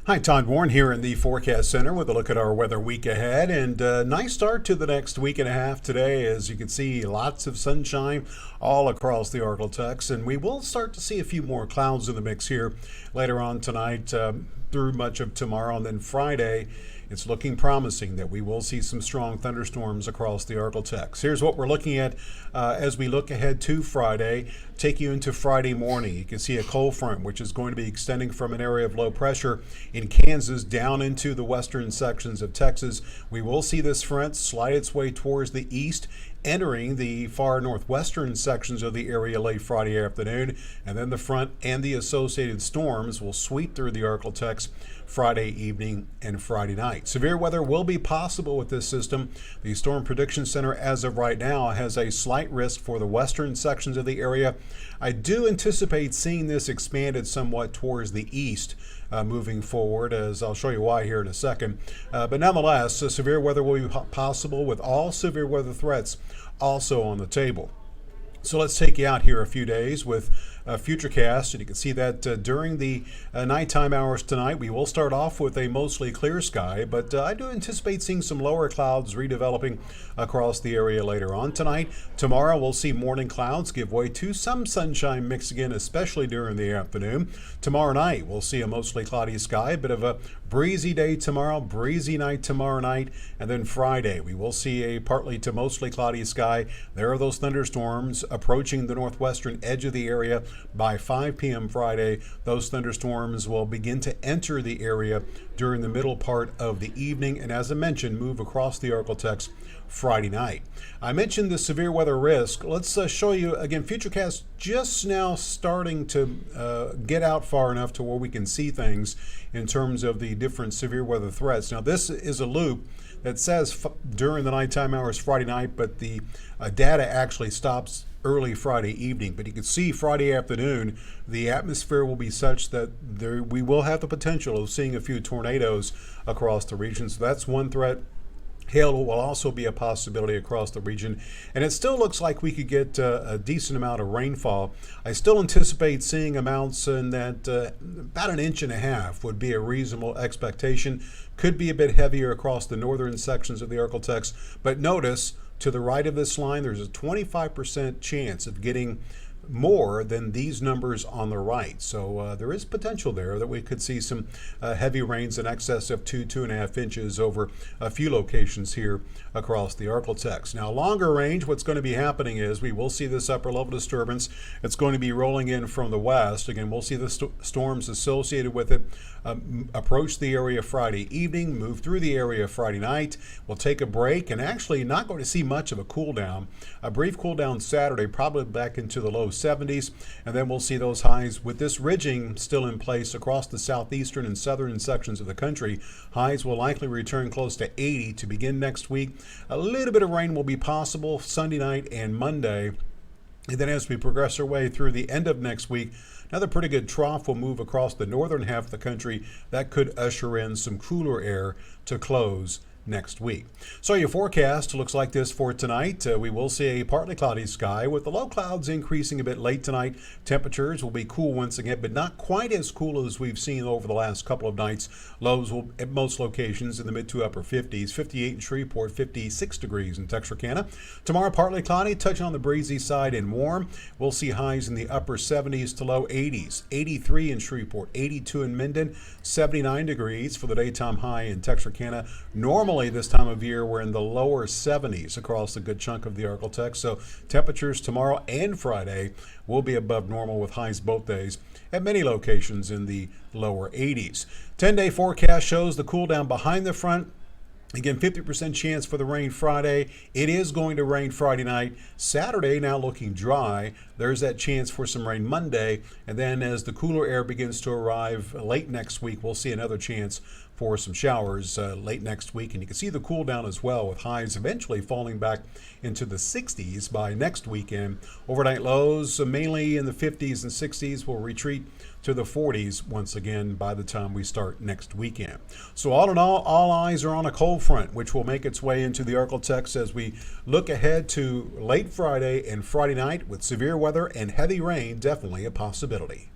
Hi, Todd Warren here in the Forecast Center with a look at our weather week ahead. And nice start to the next week and a half today. As you can see, lots of sunshine all across the Argletex. And we will start to see a few more clouds in the mix here later on tonight through much of tomorrow. And then Friday, it's looking promising that we will see some strong thunderstorms across the Argletex. Here's what we're looking at as we look ahead to Friday. Take you into Friday morning. You can see a cold front, which is going to be extending from an area of low pressure in Kansas down into the western sections of Texas. We will see this front slide its way towards the east, entering the far northwestern sections of the area late Friday afternoon, and then the front and the associated storms will sweep through the Argletex Friday evening and Friday night. Severe weather will be possible with this system. The Storm Prediction Center, as of right now, has a slight risk for the western sections of the area. I do anticipate seeing this expanded somewhat towards the east moving forward, as I'll show you why here in a second. But nonetheless, severe weather will be possible with all severe weather threats also on the table. So let's take you out here a few days with Futurecast, and you can see that during the nighttime hours tonight, we will start off with a mostly clear sky, but I do anticipate seeing some lower clouds redeveloping across the area later on tonight. Tomorrow, we'll see morning clouds give way to some sunshine mix again, especially during the afternoon. Tomorrow night, we'll see a mostly cloudy sky, a bit of a breezy day tomorrow, breezy night tomorrow night, and then Friday, we will see a partly to mostly cloudy sky. There are those thunderstorms approaching the northwestern edge of the area. By 5 p.m. Friday, those thunderstorms will begin to enter the area during the middle part of the evening, and as I mentioned, move across the Argletex Friday night. I mentioned the severe weather risk. Let's show you again. Futurecast just now starting to get out far enough to where we can see things in terms of the different severe weather threats. Now, this is a loop that says during the nighttime hours Friday night, but the data actually stops early Friday evening. But you can see Friday afternoon, the atmosphere will be such that we will have the potential of seeing a few tornadoes across the region. So that's one threat. Hail will also be a possibility across the region, and it still looks like we could get a decent amount of rainfall. I still anticipate seeing amounts in that about 1.5 inches would be a reasonable expectation. Could be a bit heavier across the northern sections of the Argletex, but notice to the right of this line, there's a 25% chance of getting more than these numbers on the right. So there is potential there that we could see some heavy rains in excess of 2.5 inches over a few locations here across the Argletex. Now, longer range, what's going to be happening is we will see this upper level disturbance. It's going to be rolling in from the west. Again, we'll see the storms associated with it approach the area Friday evening, move through the area Friday night. We'll take a break and actually not going to see much of a cool down. A brief cool down Saturday, probably back into the low 70s, and then we'll see those highs with this ridging still in place across the southeastern and southern sections of the country. Highs will likely return close to 80 to begin next week. A little bit of rain will be possible Sunday night and Monday. And then as we progress our way through the end of next week, another pretty good trough will move across the northern half of the country. That could usher in some cooler air to close next week. So your forecast looks like this for tonight. We will see a partly cloudy sky with the low clouds increasing a bit late tonight. Temperatures will be cool once again, but not quite as cool as we've seen over the last couple of nights. Lows will at most locations in the mid to upper 50s, 58 in Shreveport, 56 degrees in Texarkana. Tomorrow, partly cloudy, touching on the breezy side and warm. We'll see highs in the upper 70s to low 80s, 83 in Shreveport, 82 in Minden, 79 degrees for the daytime high in Texarkana. Normally this time of year, we're in the lower 70s across a good chunk of the Argletex. So temperatures tomorrow and Friday will be above normal with highs both days at many locations in the lower 80s. 10-day forecast shows the cool down behind the front. Again, 50% chance for the rain Friday. It is going to rain Friday night. Saturday now looking dry. There's that chance for some rain Monday. And then as the cooler air begins to arrive late next week, we'll see another chance for some showers late next week. And you can see the cool down as well, with highs eventually falling back into the 60s by next weekend. Overnight lows mainly in the 50s and 60s will retreat to the 40s once again by the time we start next weekend. So all in all eyes are on a cold front, which will make its way into the Argletex as we look ahead to late Friday and Friday night, with severe weather and heavy rain definitely a possibility.